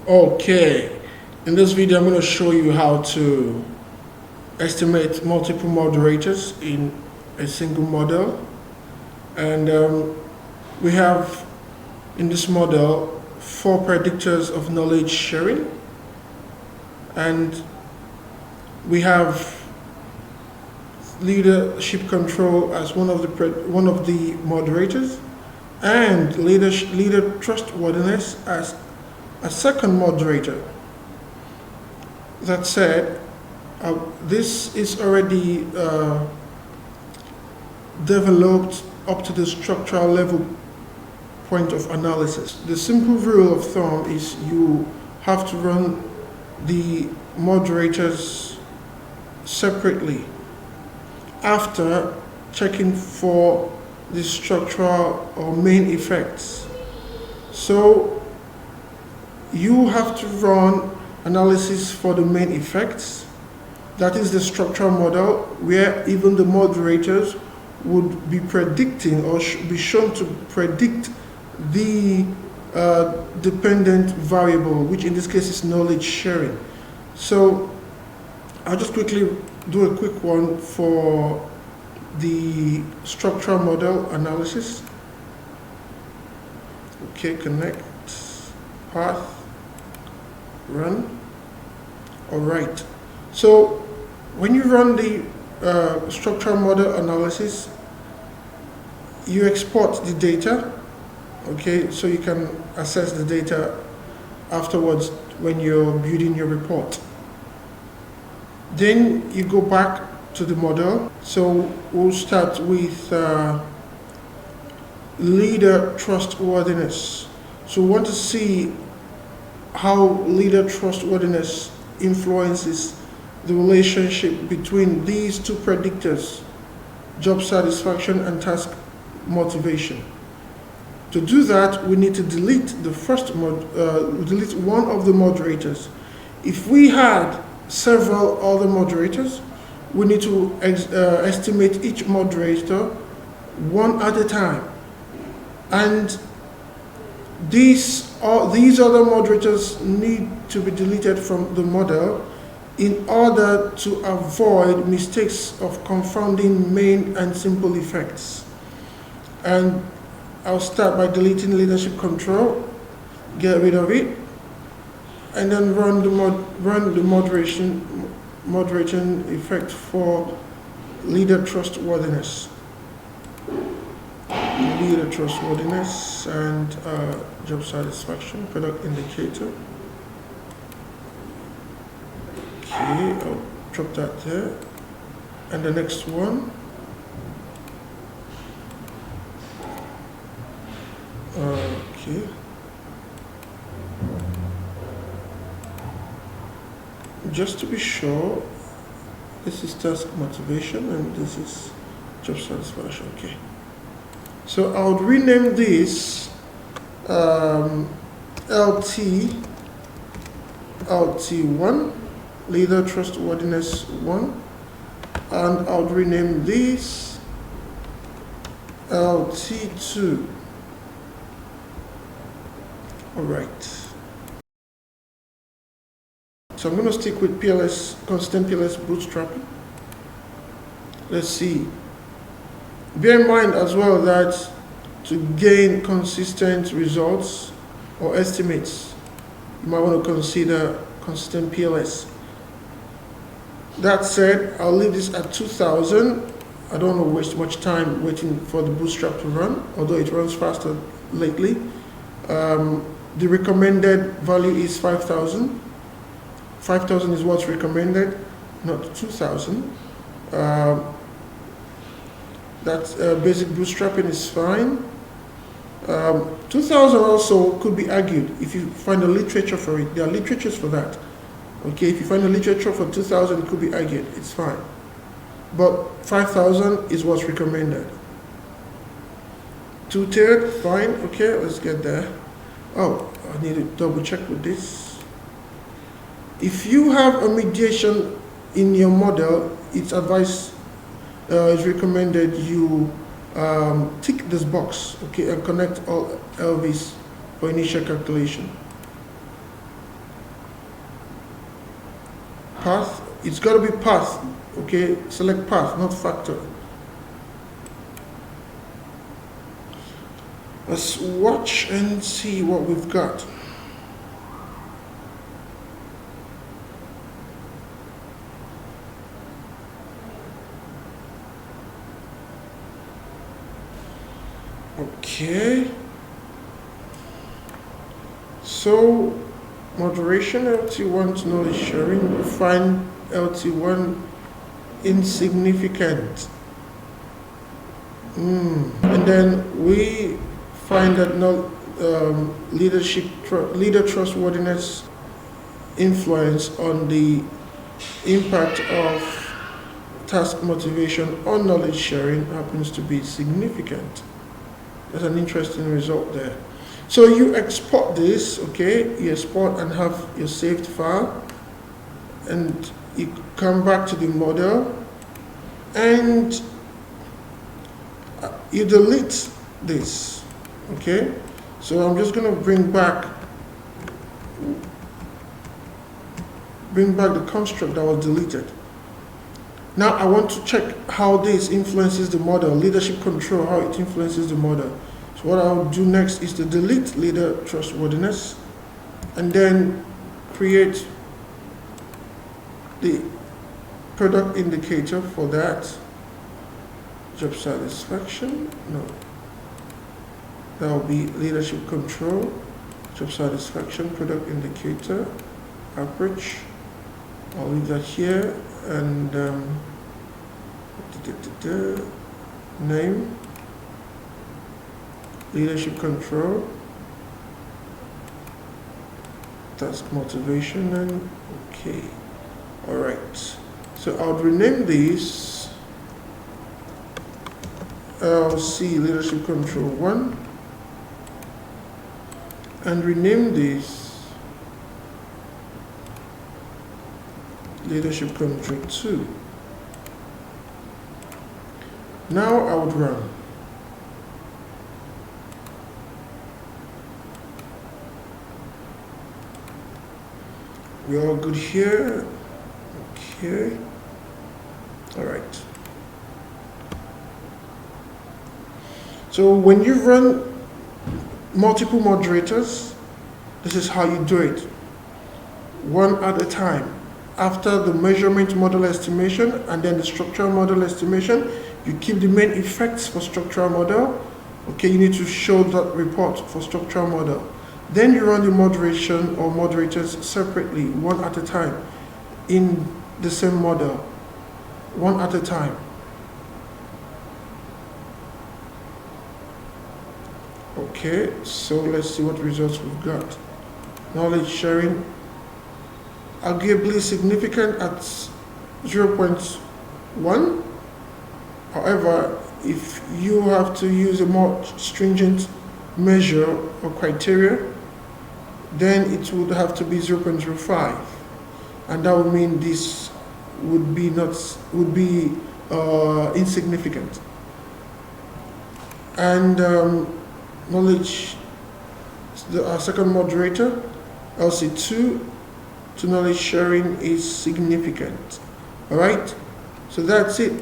Okay, in this video I'm going to show you how to estimate multiple moderators in a single model. And we have in this model 4 predictors of knowledge sharing, and we have leadership control as one of the moderators, and leader trustworthiness as a second moderator. That said, this is already developed up to the structural level point of analysis. The simple rule of thumb is you have to run the moderators separately after checking for the structural or main effects. So you have to run analysis for the main effects. That is the structural model where even the moderators would be predicting or be shown to predict the dependent variable, which in this case is knowledge sharing. So I'll just quickly do a quick one for the structural model analysis. Okay, connect, path, run. All right. So when you run the structural model analysis, you export the data. Okay, so you can assess the data afterwards when you're building your report. Then you go back to the model. So we'll start with leader trustworthiness. So we want to see how leader trustworthiness influences the relationship between these 2 predictors, job satisfaction and task motivation. To do that, we need to delete delete one of the moderators. If we had several other moderators, we need to estimate each moderator one at a time. And these other moderators need to be deleted from the model in order to avoid mistakes of confounding main and simple effects. And I'll start by deleting leadership control, get rid of it, and then run the moderation effect for leader trustworthiness. Leader trustworthiness and job satisfaction, product indicator. Okay, I'll drop that there. And the next one. Okay. Just to be sure, this is task motivation and this is job satisfaction. Okay. So I would rename this LT1, leader trustworthiness 1, and I would rename this LT2. All right. So I'm going to stick with constant PLS bootstrapping. Let's see. Bear in mind as well that to gain consistent results or estimates, you might want to consider consistent PLS. That said, I'll leave this at 2000. I don't want to waste much time waiting for the bootstrap to run, although it runs faster lately. The recommended value is 5,000. 5,000 is what's recommended, not 2,000. That basic bootstrapping is fine. 2,000 also could be argued if you find a literature for it. There are literatures for that. Okay, if you find a literature for 2,000, it could be argued. It's fine. But 5,000 is what's recommended. 2/3, fine. Okay, let's get there. Oh, I need to double check with this. If you have a mediation in your model, it's recommended you tick this box, okay, and connect all LVs for initial calculation. path. It's got to be path. Okay, select path, not factor. Let's watch and see what we've got. Okay, so moderation LT1 to knowledge sharing, we find LT1 insignificant. And then we find that leader trustworthiness influence on the impact of task motivation on knowledge sharing happens to be significant. That's an interesting result there. So you export this, okay? You export and have your saved file, and you come back to the model, and you delete this, okay? So I'm just going to bring back the construct that was deleted. Now I want to check how this influences the model, leadership control, how it influences the model. So what I'll do next is to delete leader trustworthiness and then create the product indicator for that. Job satisfaction, no. That will be leadership control, job satisfaction, product indicator, average. I'll leave that here, and name, leadership control, task motivation, and okay. All right. So I'll rename these LC leadership control 1 and rename this leadership control 2. Now I would run. We're all good here. Okay. All right. So when you run multiple moderators, this is how you do it. One at a time. After the measurement model estimation and then the structural model estimation, you keep the main effects for structural model. Okay, you need to show that report for structural model. Then you run the moderation or moderators separately, one at a time, in the same model, one at a time. Okay, so let's see what results we've got. Knowledge sharing, arguably significant at 0.1. However, if you have to use a more stringent measure or criteria, then it would have to be 0.05, and that would mean this would be insignificant. And knowledge, our second moderator, LC2 to knowledge sharing is significant. All right, so that's it.